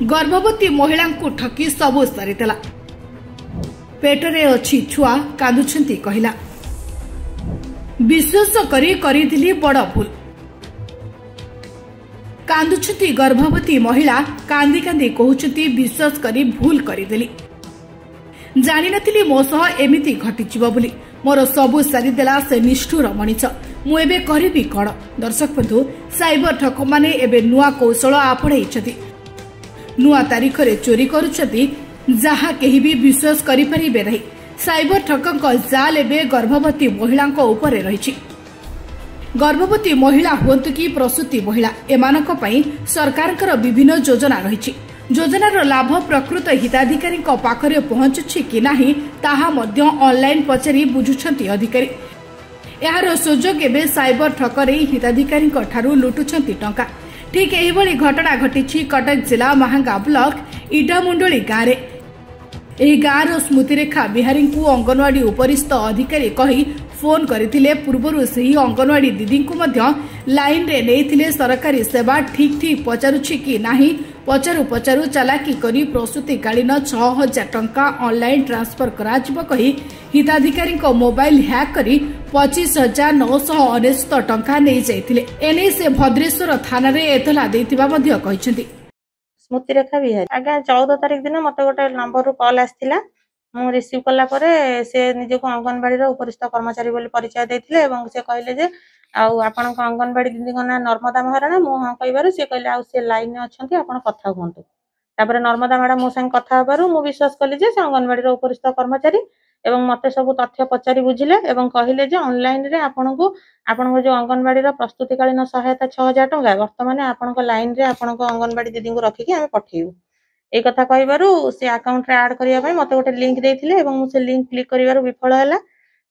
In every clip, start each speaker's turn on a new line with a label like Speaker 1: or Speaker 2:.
Speaker 1: गर्भवती महिला ठकी सबु सारीदेला पेटरे अच्छी छुआ कांदुछंती कहिला विश्वास करी बड़ भूल कांदुछंती गर्भवती महिला कांदी कांदी कहउछंती विश्वास करी भूल करिदेली जानि नथिली मो सह एमिति घटिजिवो बोली मोर सबु सारीदेला से निष्ठुर मनीष मु एबे करिबी कोन। दर्शक बंधु साइबर ठक माने एबे नुआ कौशल आपणैछथि नुआ तारीख रे चोरी करुछथि जहा केही भी विश्वास करि परिबे नहीं। साइबर ठकक जाल एबे गर्भवती महिला उपरे रहिछि। गर्भवती महिला हुंतु कि प्रसूति महिला एमानक पई सरकारकर विभिन्न योजना रहिछि। योजनार लाभ प्रकृत हिताधिकारी पाखरे पहुंचुछि कि नाही ताहा मध्य ऑनलाइन पचारि बुझुछंती अधिकारी। यार सुजोग एबे साइबर ठकरे हिताधिकारी ठारू लुटुछंती टंका। ठीक एहिभଳି घटना घटिछि कटक जिला महांगा ब्लॉक इटामुंडली गाँव रे। एही गाँवर स्मृतिरेखा बिहारी को अंगनवाड़ी उपरिस्थ अधिकारी कही फोन करथिले। पूर्वरु सही अंगनवाड़ी दीदी को मध्य लाइन रे नेइथिले सरकारी सेवा ठीक ठीक पचारुछि कि नाही पचारु पचारु चालाकी करी प्रसूतिकालीन 6000 टंका ऑनलाइन ट्रांसफर कराजिबो कही हिताधिकारी मोबाइल हैक करी 25,999 टंका नै जाइथिले। एने से भद्रेश्वर थाना रे एतला देथिबा मध्य कहिसंती।
Speaker 2: स्मृतिरेखा बिहारी आगे 14 तारिख दिन मत गोटे नंबर कॉल आसला मु रिसीव कला से निजक अंगनवाड़ी उपरिस्थ कर्मचारी बोली परिचय देते और से कहले जे आपण अंगनवाड़ी दीदी ना नर्मदा महाराणा मु हाँ कह सी कहले सी लाइन अच्छा आप कथा हूँ। तापर नर्मदा मैडम मो संग कथा हबारु मु विश्वास कली जे अंगनवाड़ी उपरिस्थ कर्मचारी एवं मते सब तथ्य पचारि बुझिले एवं कहले जे ऑनलाइन रे आपनको जो अंगनवाड़ी प्रस्तुतिकालीन सहायता 6000 टंका वर्तमान आपनको लाइन रे आपनको अंगनवाड़ी दीदी को रखिकी आमे पठेइबु ए कथा कहबारु से अकाउंट रे ऐड करिया पई मते गोटे लिंक देथिले एवं मु से लिंक क्लिक करिवारु विफल हैला।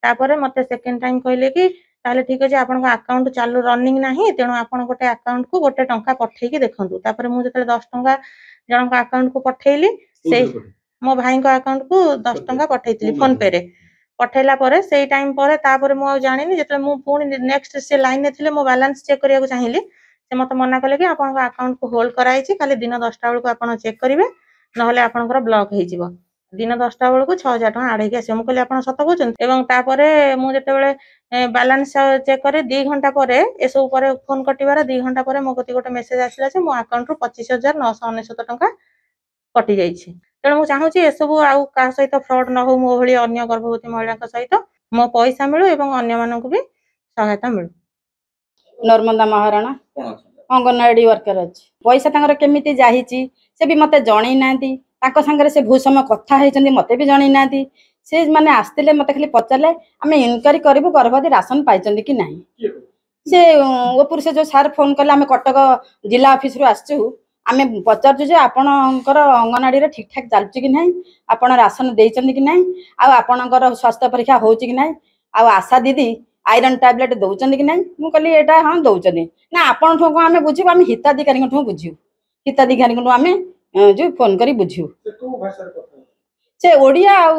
Speaker 2: तापर मते सेकंड टाइम कहले कि ताले ठीक अछि आपनको अकाउंट चालू रनिंग नाही तेणु आपण गोटे अकाउंट को गोटे टंका पठेइकी देखंतु। तापर मु जते 10 टंका जनक अकाउंट को पठेइली से मो भाई को अकाउंट को 10 टंका पठेइतिली फोन पे रे पठेला परे सेई टाइम परे तापर मु जानिनी जते मु पुनी नेक्स्ट से लाइन ने थिले मो बैलेंस चेक करिया को चाहिली से मते मना कले कि आपन अकाउंट को होल्ड कराइछि खाली दिन 10टा बेल को आपन चेक करिवे नहले आपनकर ब्लॉक हेइ जिवो दिन 10टा बेल को 6000 टका आडे के आसे मु कहले आपन सत कहउछन। एवं तापरे मु जते बेले बैलेंस चेक करे 2 घंटा परे एसो परे फोन कटिबार 2 घंटा परे मो गति गोटे मेसेज आसिला जे मो अकाउंट रो 25,999 टका कटि जाइछि। तेणु मु चाहूछि एसबू आउ का सहित फ्रॉड न हो मो भली अन्य गर्भवती महिला सहित मो पैसा मिलू एवं अन्य मानक भी सहायता मिलू।
Speaker 3: नर्मदा महाराणा अंगनवाड़ी वर्कर अच्छी पैसा तांकर केमिति जाहिची से भी मते जणै नांती तांको संगे से बहुत समय कथा हेचंदी मते भी जणै नांती से माने आस्तिले मते खाली पचारले आमे इनक्वारी करबो गर्भवती राशन पाइचंदी कि नाही से ओपुर से जो सार फोन करले आमे कटक जिला ऑफिस रु आछू आमे पचारछु जे आपणकर अंगनवाड़ी ठीक ठाक चलछि कि नाही आपण राशन देइचंदी कि नाही आ आपणकर स्वास्थ्य परीक्षा होउछि कि नाही आ आशा दीदी आयरन टैबलेट दौचंदी कि नाही मु कहली एटा हां दौचंदी ना आपण ठो आमे बुझिबो आमे हिताधिकारी ठो बुझियो हिताधिकारी को आमे जो फोन करी बुझियो से ओडिया आ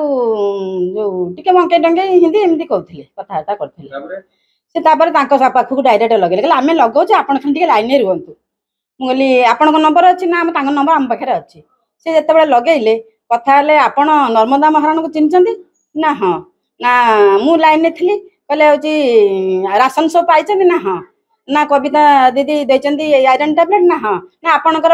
Speaker 3: जो टिके मंके डंगे हिंदी एमदी कहउथिले कथाटा करथिले से तापर तांको पाखु डायरेक्ट लगेले कहले आमे लगौ जे आपण खन टिके लाइन रे रहंतु मु कहली आपण नंबर अछि ना तांको नंबर आम पाखरे अछि से जते बेले लगेइले कथा हले आपण नर्मदा महाराणा को चिन्हचंदी ना हां ना मु लाइन ने थिली कहले होची राशन सब पाइचंदी ना हां ना कविता दीदी देचंदी आयरन टैबलेट ना हां ना आपणकर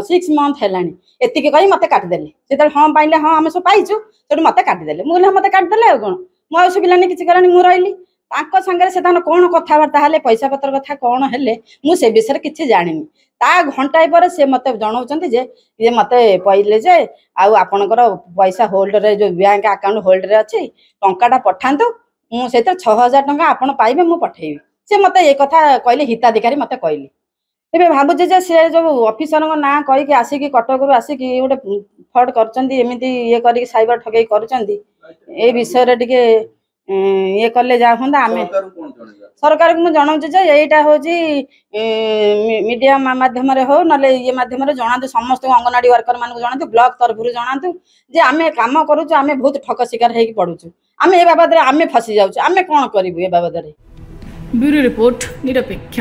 Speaker 3: 6 मंथ हेलानी एतिके कहि मते काट देले जेते हां पाइले हां हम सब पाइछु तेडु मते काट देले मु कहले मते काट देले कोन मु आ सुबिलानी किछि करनी मु रहिली तांको संगे से तान कोन कथा वार्ता हले पैसा पत्र कथा कोन हेले मु से विषय किछि जानिनी ता घंटाय पर से मते जणाउचंती जे ये मते पहिले जे आ आपणकर पैसा होल्ड रे जो बैंक अकाउंट होल्ड रे अछि टंकाटा पठांतो मु सेते 6000 टंका आपण पाइबे मु पठेइबी से मते ए कथा कहले हिताधिकारी मते कहली एबे भाबुजे जे से जो ऑफिसर को ना कहि के आसी की कटक रु आसी की गोटे फ्रॉड करचंदी एमिति ये करी साइबर ठगई करचंदी ए विषय रे टिके ये कले जा होंदा आमे सरकार को जणाउ जे एटा होजी मीडिया माध्यम रे हो नले ये माध्यम रे जणादु समस्त अंगनवाड़ी वर्कर मान को जणादु ब्लॉक तरफ रु जणादु जे आमे काम करूछु आमे बहुत ठक शिकार हेकी पडुछु आमे ए बाबद रे आमे फसी जाउछु आमे कोन करिबु ए बाबद रे। ब्यूरो रिपोर्ट निरपेक्ष।